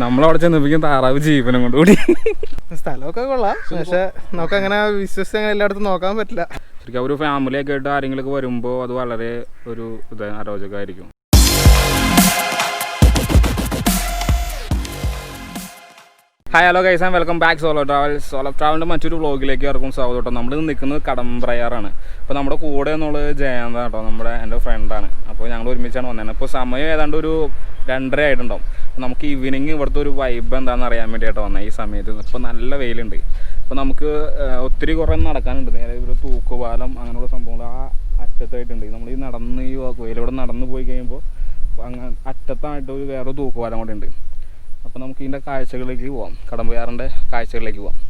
നമ്മളവിടെ ചെന്നപ്പോഴേക്കും താറാവ് ജീവനം കൊണ്ടുകൂടി. സ്ഥലമൊക്കെ കൊള്ളാം, പക്ഷെ നമുക്കങ്ങനെ വിശ്വസിച്ച് അങ്ങനെ എല്ലായിടത്തും നോക്കാൻ പറ്റില്ല. ശരിക്കും ഒരു ഫാമിലിയൊക്കെ ആയിട്ട് ആരെങ്കിലുമൊക്കെ വരുമ്പോൾ അത് വളരെ ഒരു അരോചകമായിരിക്കും. Hi hello guys and welcome back solo ട്രാവലിൻ്റെ മറ്റൊരു വ്ളോഗിലേക്ക് ഇറക്കും സ്വാഗതം. നമ്മൾ നിൽക്കുന്നത് കടമ്പ്രയാറാണ്. അപ്പോൾ നമ്മുടെ കൂടെ എന്നുള്ളത് ജയന്ത കേട്ടോ, എൻ്റെ ഫ്രണ്ടാണ്. അപ്പോൾ ഞങ്ങൾ ഒരുമിച്ചാണ് വന്നത്. ഇപ്പോൾ സമയം ഏതാണ്ട് ഒരു 2:30 ആയിട്ടുണ്ടാവും. അപ്പോൾ നമുക്ക് ഈവനിങ് ഇവിടുത്തെ ഒരു വൈബ് എന്താണെന്ന് അറിയാൻ വേണ്ടിയിട്ട് വന്നത് ഈ സമയത്ത്. ഇപ്പോൾ നല്ല വെയിലുണ്ട്. അപ്പോൾ നമുക്ക് ഒത്തിരി കുറേ നടക്കാനുണ്ട്. നേരെ ഒരു തൂക്കുപാലം അങ്ങനെയുള്ള സംഭവങ്ങൾ ആ അറ്റത്തായിട്ടുണ്ട്. നമ്മൾ ഈ വെയിലൂടെ നടന്ന് പോയി കഴിയുമ്പോൾ അങ്ങനെ അറ്റത്തായിട്ട് ഒരു വേറെ തൂക്കുപാലം കൂടെ ഉണ്ട്. അപ്പോൾ നമുക്ക് ഇതിൻ്റെ കാഴ്ചകളിലേക്ക് പോവാം, കടമ്പ്രയാറിൻ്റെ കാഴ്ചകളിലേക്ക് പോവാം.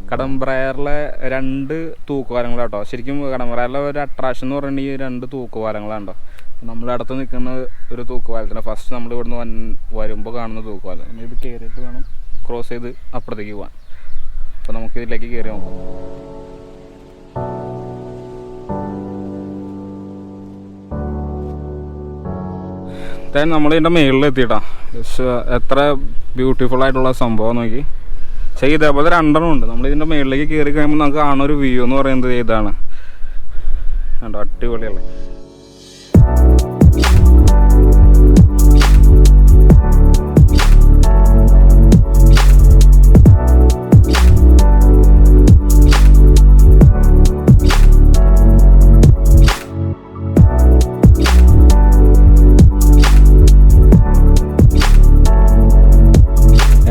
കടമ്പ്രയാറിലെ 2 തൂക്കുപാലങ്ങളാട്ടോ. ശരിക്കും കടമ്പ്രയാറിലെ ഒരു അട്രാക്ഷൻ എന്ന് പറഞ്ഞാൽ ഈ 2 തൂക്കുപാലങ്ങളാണോ. നമ്മൾ അടുത്ത് നിൽക്കുന്ന ഒരു തൂക്കുപാലത്തിന് ഫസ്റ്റ് നമ്മൾ ഇവിടുന്ന് വരുമ്പോൾ കാണുന്ന തൂക്കുപാലം. ഇത് കയറിയിട്ട് വേണം ക്രോസ് ചെയ്ത് അപ്പുറത്തേക്ക് പോകാൻ. അപ്പോൾ നമുക്ക് ഇതിലേക്ക് കയറി നോക്കാം. നമ്മളിതിൻ്റെ മുകളിലെത്തിയിട്ടാ. എത്ര ബ്യൂട്ടിഫുൾ ആയിട്ടുള്ള സംഭവം നോക്കി. പക്ഷേ ഇതേപോലെ 2 ഉണ്ട്. നമ്മളിതിൻ്റെ മുകളിലേക്ക് കയറി കഴിയുമ്പോൾ നമുക്ക് കാണുന്ന ഒരു വ്യൂ എന്ന് പറയുന്നത് ഇതാണ് കണ്ടോ, അടിപൊളിയല്ലേ.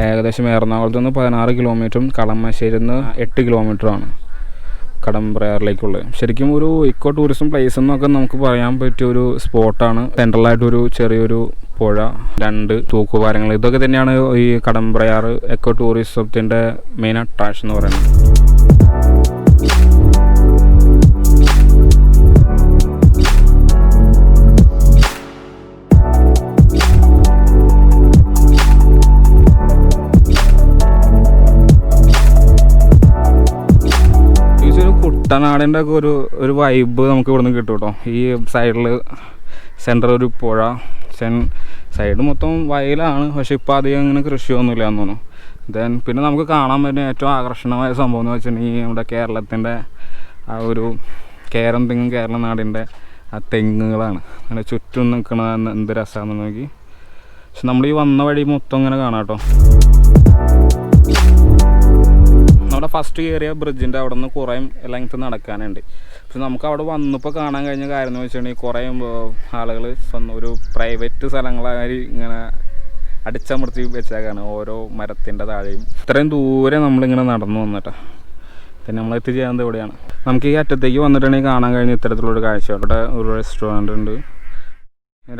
ഏകദേശം എറണാകുളത്ത് നിന്ന് 16 കിലോമീറ്ററും കളമശ്ശേരിയിൽ നിന്ന് 8 കിലോമീറ്ററുമാണ് കടമ്പ്രയാറിലേക്കുള്ളത്. ശരിക്കും ഒരു ഇക്കോ ടൂറിസം പ്ലേസ് എന്നൊക്കെ നമുക്ക് പറയാൻ പറ്റിയ ഒരു സ്പോട്ടാണ്. സെൻട്രലായിട്ടൊരു ചെറിയൊരു പുഴ, 2 തൂക്കുപാലങ്ങൾ, ഇതൊക്കെ തന്നെയാണ് ഈ കടമ്പ്രയാർ എക്കോ ടൂറിസത്തിൻ്റെ മെയിൻ അട്രാക്ഷൻ എന്ന് പറയുന്നത്. കുട്ടനാടിൻ്റെ ഒക്കെ ഒരു വൈബ് നമുക്ക് ഇവിടുന്ന് കിട്ടും കേട്ടോ. ഈ സൈഡിൽ സെൻറ്റർ ഒരു പുഴ, സൈഡ് മൊത്തം വയലാണ്. പക്ഷെ ഇപ്പോൾ അധികം അങ്ങനെ കൃഷിയൊന്നുമില്ല എന്ന് തോന്നുന്നു. പിന്നെ നമുക്ക് കാണാൻ പറ്റുന്ന ഏറ്റവും ആകർഷണമായ സംഭവം എന്ന് വെച്ചിട്ടുണ്ടെങ്കിൽ നമ്മുടെ കേരളത്തിൻ്റെ ആ ഒരു കേരള നാടിൻ്റെ ആ തെങ്ങുകളാണ്. അങ്ങനെ ചുറ്റും നിൽക്കണ എന്ത് രസമാണെന്ന് നോക്കി. പക്ഷെ നമ്മൾ ഈ വന്ന വഴി മൊത്തം ഇങ്ങനെ കാണാം കേട്ടോ. നമ്മുടെ ഫസ്റ്റ് കയറിയ ബ്രിഡ്ജിൻ്റെ അവിടെ നിന്ന് കുറേ ലെങ്ത്ത് നടക്കാനുണ്ട്. പക്ഷെ നമുക്ക് അവിടെ വന്നപ്പോൾ കാണാൻ കഴിഞ്ഞ കാര്യം എന്ന് വെച്ചിട്ടുണ്ടെങ്കിൽ കുറേ ആളുകൾ ഒരു പ്രൈവറ്റ് സ്ഥലങ്ങളായി ഇങ്ങനെ അടിച്ചമർത്തി വെച്ചേക്കാണ് ഓരോ മരത്തിൻ്റെ താഴെയും. ഇത്രയും ദൂരെ നമ്മളിങ്ങനെ നടന്നു വന്നിട്ടാ. പിന്നെ നമ്മൾ എത്തിച്ചേർന്നത് എവിടെയാണ്. നമുക്ക് ഈ അറ്റത്തേക്ക് വന്നിട്ടുണ്ടെങ്കിൽ കാണാൻ കഴിഞ്ഞ ഇത്തരത്തിലുള്ളൊരു കാഴ്ച. അവിടെ ഒരു റെസ്റ്റോറൻറ്റ് ഉണ്ട്.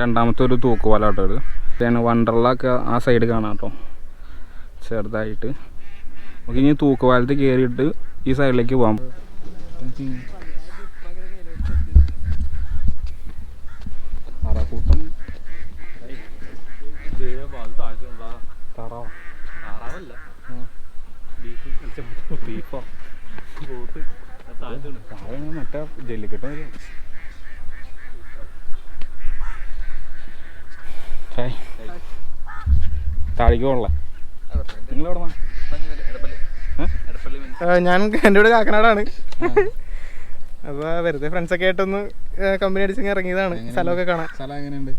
രണ്ടാമത്തെ ഒരു തൂക്കുപാലം കേട്ടോ ഇത്. പിന്നെ വണ്ടർലൊക്കെ ആ സൈഡ് കാണാം കേട്ടോ ചെറുതായിട്ട്. നമുക്ക് ഇനി തൂക്കുപാലത്ത് കയറിയിട്ട് ഈ സൈഡിലേക്ക് പോകാം. മറ്റേ ജെല്ലിക്കെട്ട് താഴേക്ക് പോകണല്ലേ. നിങ്ങളെവിടെ? ഞാൻ എൻ്റെ കൂടെ കാക്കനാടാണ്. അപ്പോൾ വെറുതെ ഫ്രണ്ട്സൊക്കെ ആയിട്ടൊന്ന് കമ്പനി അടിച്ച് ഇറങ്ങിയതാണ് സ്ഥലമൊക്കെ കാണാൻ. സ്ഥലം എങ്ങനെയുണ്ട്?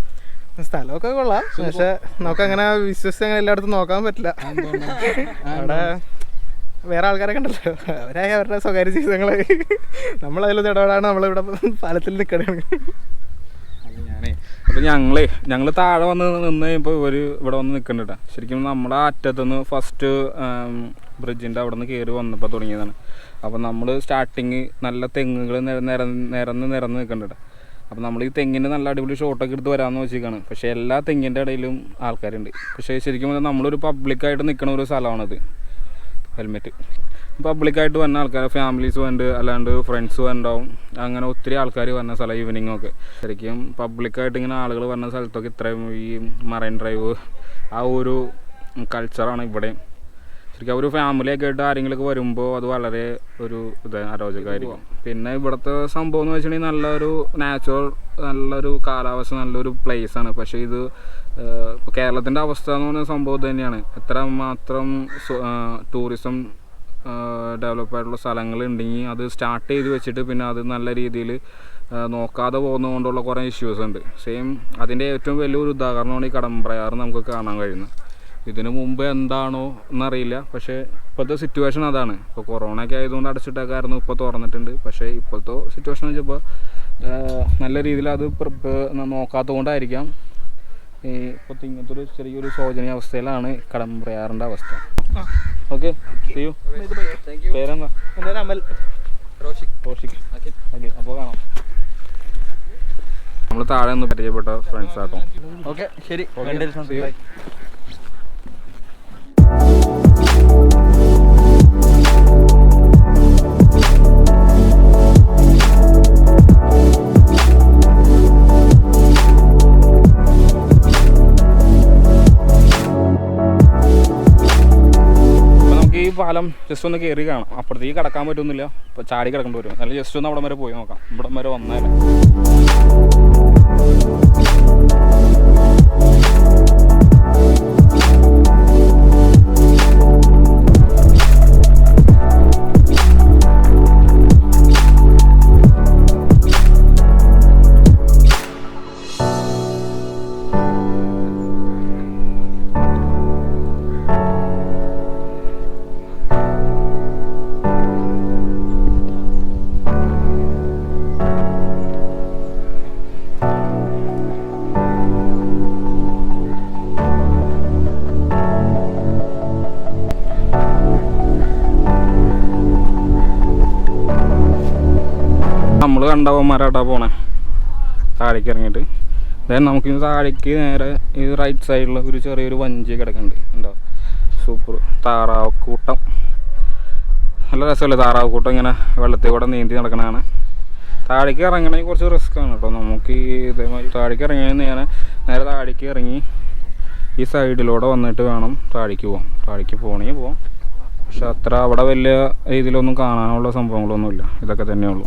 സ്ഥലമൊക്കെ കൊള്ളാം, പക്ഷെ നമുക്കങ്ങനെ വിശ്വസിച്ച് അങ്ങനെ എല്ലായിടത്തും നോക്കാൻ പറ്റില്ല. അവിടെ വേറെ ആൾക്കാരൊക്കെ ഉണ്ടല്ലോ, അവരുടെ സ്വകാര്യ ജീവിതങ്ങൾ നമ്മളതിലൊന്നും ഇടപെടാണ് നമ്മളിവിടെ പാലത്തിൽ നിൽക്കണേ. അപ്പോൾ ഞങ്ങൾ താഴെ വന്ന് നിന്ന് കഴിയുമ്പോൾ ഇവിടെ വന്ന് നിൽക്കുന്നുണ്ട്. ശരിക്കും നമ്മുടെ അറ്റത്തുനിന്ന് ഫസ്റ്റ് ബ്രിഡ്ജിൻ്റെ അവിടെ നിന്ന് കയറി വന്നപ്പോൾ തുടങ്ങിയതാണ്. അപ്പോൾ നമ്മൾ സ്റ്റാർട്ടിങ് നല്ല തെങ്ങുകൾ നിരന്ന് നിൽക്കുന്നുണ്ട്. അപ്പോൾ നമ്മൾ ഈ തെങ്ങിൻ്റെ നല്ല അടിപൊളി ഷോട്ടൊക്കെ എടുത്ത് വരാമെന്ന് വെച്ചിരിക്കുകയാണ്. പക്ഷേ എല്ലാ തെങ്ങിൻ്റെ ഇടയിലും ആൾക്കാരുണ്ട്. പക്ഷേ ശരിക്കും നമ്മളൊരു പബ്ലിക്കായിട്ട് നിൽക്കുന്ന ഒരു സ്ഥലമാണത്. ഹെൽമെറ്റ് പബ്ലിക്കായിട്ട് വന്ന ആൾക്കാർ, ഫാമിലീസ് വന്നിട്ട് അല്ലാണ്ട് ഫ്രണ്ട്സ് ഉണ്ടാവും. അങ്ങനെ ഒത്തിരി ആൾക്കാർ വന്ന സ്ഥലം ഈവനിങ്ങൊക്കെ. ശരിക്കും പബ്ലിക്കായിട്ട് ഇങ്ങനെ ആളുകൾ വന്ന സ്ഥലത്തൊക്കെ ഇത്രയും ഈ മറൈൻ ഡ്രൈവ് ആ ഒരു കൾച്ചറാണ് ഇവിടെ. ശരിക്കും ഒരു ഫാമിലിയൊക്കെ ആയിട്ട് ആരെങ്കിലുമൊക്കെ വരുമ്പോൾ അത് വളരെ ഒരു അരോചകമായിരിക്കും. പിന്നെ ഇവിടുത്തെ സംഭവം എന്ന് വെച്ചിട്ടുണ്ടെങ്കിൽ നല്ലൊരു നാച്ചുറൽ, നല്ലൊരു കാലാവസ്ഥ, നല്ലൊരു പ്ലേസാണ്. പക്ഷേ ഇത് ഇപ്പോൾ കേരളത്തിൻ്റെ അവസ്ഥ എന്ന് പറഞ്ഞ സംഭവം തന്നെയാണ്. എത്ര മാത്രം ടൂറിസം ഡെവലപ്പായിട്ടുള്ള സ്ഥലങ്ങളുണ്ടെങ്കിൽ അത് സ്റ്റാർട്ട് ചെയ്ത് വെച്ചിട്ട് പിന്നെ അത് നല്ല രീതിയിൽ നോക്കാതെ പോകുന്നതുകൊണ്ടുള്ള കുറേ ഇഷ്യൂസ് ഉണ്ട്. സെയിം അതിൻ്റെ ഏറ്റവും വലിയൊരു ഉദാഹരണമാണ് ഈ കടമ്പ്രയാർ നമുക്ക് കാണാൻ കഴിയുന്നത്. ഇതിനു മുമ്പ് എന്താണോ എന്നറിയില്ല, പക്ഷേ ഇപ്പോഴത്തെ സിറ്റുവേഷൻ അതാണ്. ഇപ്പോൾ കൊറോണയൊക്കെ ആയതുകൊണ്ട് അടച്ചിട്ടൊക്കെയായിരുന്നു, ഇപ്പോൾ തുറന്നിട്ടുണ്ട്. പക്ഷേ ഇപ്പോഴത്തെ സിറ്റുവേഷൻ വെച്ചപ്പോൾ നല്ല രീതിയിൽ അത് നോക്കാത്തത് കൊണ്ടായിരിക്കാം ഇപ്പോഴത്തെ ഇങ്ങനത്തെ ഒരു ചെറിയൊരു ശോചനീയ അവസ്ഥയിലാണ് കടമ്പ്രയാറിൻ്റെ അവസ്ഥ. ഓക്കെ, പേരെന്താ? അമൽ. റോഷിക്. അപ്പോൾ കാണാം. നമ്മൾ താഴെ ഒന്ന് പരിചയപ്പെട്ട ഫ്രണ്ട്സ് ആട്ടോ. ഓക്കെ, ശരി. ഈ പാലം ജസ്റ്റ് ഒന്ന് കയറി കാണാം. അപ്പുറത്തേക്ക് കിടക്കാൻ പറ്റുന്നില്ല, ഇപ്പോൾ ചാടി കിടക്കേണ്ടി വരും. നല്ല ജസ്റ്റ് ഒന്ന് അവിടെ വരെ പോയി നോക്കാം. ഇവിടെ വരെ വന്നാലേ നമ്മൾ കണ്ടവന്മാരാട്ടാ പോണേ. താഴേക്ക് ഇറങ്ങിയിട്ട് നമുക്കിന്ന് താഴേക്ക് നേരെ ഈ റൈറ്റ് സൈഡിൽ ഒരു ചെറിയൊരു വഞ്ചി കിടക്കുന്നുണ്ട്. ഉണ്ടോ? സൂപ്പർ താറാവ് കൂട്ടം. നല്ല രസമല്ലേ താറാവ് കൂട്ടം ഇങ്ങനെ വെള്ളത്തിൽ കൂടെ നീന്തി നടക്കണതാണ്. താഴേക്ക് ഇറങ്ങണമെങ്കിൽ കുറച്ച് റിസ്ക്കാണ് കേട്ടോ. നമുക്ക് ഈ ഇതേമാതിരി താഴേക്ക് ഇറങ്ങിയെന്ന് ഞാൻ നേരെ താഴേക്ക് ഇറങ്ങി ഈ സൈഡിലൂടെ വന്നിട്ട് വേണം താഴേക്ക് പോകാം. താഴേക്ക് പോകണമെങ്കിൽ പോവാം. പക്ഷെ അത്ര അവിടെ വലിയ രീതിയിലൊന്നും കാണാനുള്ള സംഭവങ്ങളൊന്നുമില്ല. ഇതൊക്കെ തന്നെയുള്ളൂ.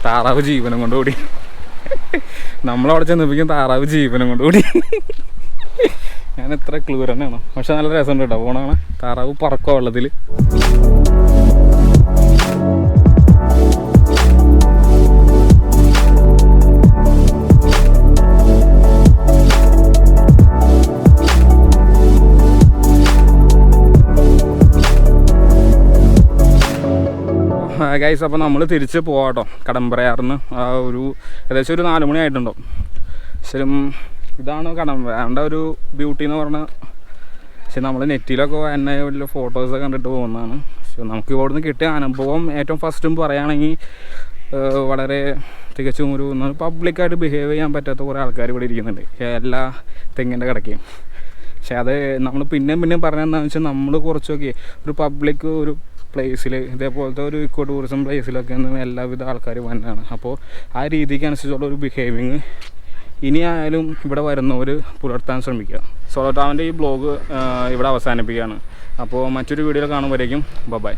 താറാവ് ജീവനം കൊണ്ട് ഓടി. നമ്മളവിടെ ചെന്നപ്പിക്കും താറാവ് ജീവനം കൊണ്ട് ഓടി. ഞാൻ എത്ര ക്ലൂർ തന്നെയാണ്. പക്ഷെ നല്ല രസമുണ്ട് കേട്ടോ. പോണാണ് താറാവ് പറക്കോ വെള്ളത്തിൽ. ഗൈസ്, അപ്പോൾ നമ്മൾ തിരിച്ച് പോവാം കേട്ടോ. കടമ്പ്രയാറിന്ന് ഒരു ഏകദേശം ഒരു 4 മണി ആയിട്ടുണ്ടോ. ശരി, ഇതാണ് കടമ്പ്രയാറിൻ്റെ ഒരു ബ്യൂട്ടി എന്ന് പറഞ്ഞാൽ. പക്ഷെ നമ്മൾ നെറ്റിലൊക്കെ എന്നെ വലിയ ഫോട്ടോസൊക്കെ കണ്ടിട്ട് പോകുന്നതാണ്. പക്ഷെ നമുക്ക് ഇവിടുന്ന് കിട്ടിയ അനുഭവം ഏറ്റവും ഫസ്റ്റും പറയുകയാണെങ്കിൽ വളരെ തികച്ചും ഒരു പബ്ലിക്കായിട്ട് ബിഹേവ് ചെയ്യാൻ പറ്റാത്ത കുറേ ആൾക്കാർ ഇവിടെ ഇരിക്കുന്നുണ്ട് എല്ലാ തെങ്ങിൻ്റെ കിടക്കയും. പക്ഷേ അത് നമ്മൾ പിന്നെയും പറഞ്ഞതെന്താണെന്ന് വെച്ചാൽ നമ്മൾ കുറച്ചൊക്കെ ഒരു പബ്ലിക് ഒരു പ്ലേസിൽ ഇതേപോലത്തെ ഒരു ഇക്കോ ടൂറിസം പ്ലേസിലൊക്കെ എല്ലാവിധ ആൾക്കാർ വന്നതാണ്. അപ്പോൾ ആ രീതിക്ക് അനുസരിച്ചുള്ള ഒരു ബിഹേവിങ് ഇനിയായാലും ഇവിടെ വരുന്നവർ പുലർത്താൻ ശ്രമിക്കുക. സോളോ ട്രാവലിൻ്റെ ഈ ബ്ലോഗ് ഇവിടെ അവസാനിപ്പിക്കുകയാണ്. അപ്പോൾ മറ്റൊരു വീഡിയോയിൽ കാണുമ്പോഴേക്കും ബൈ.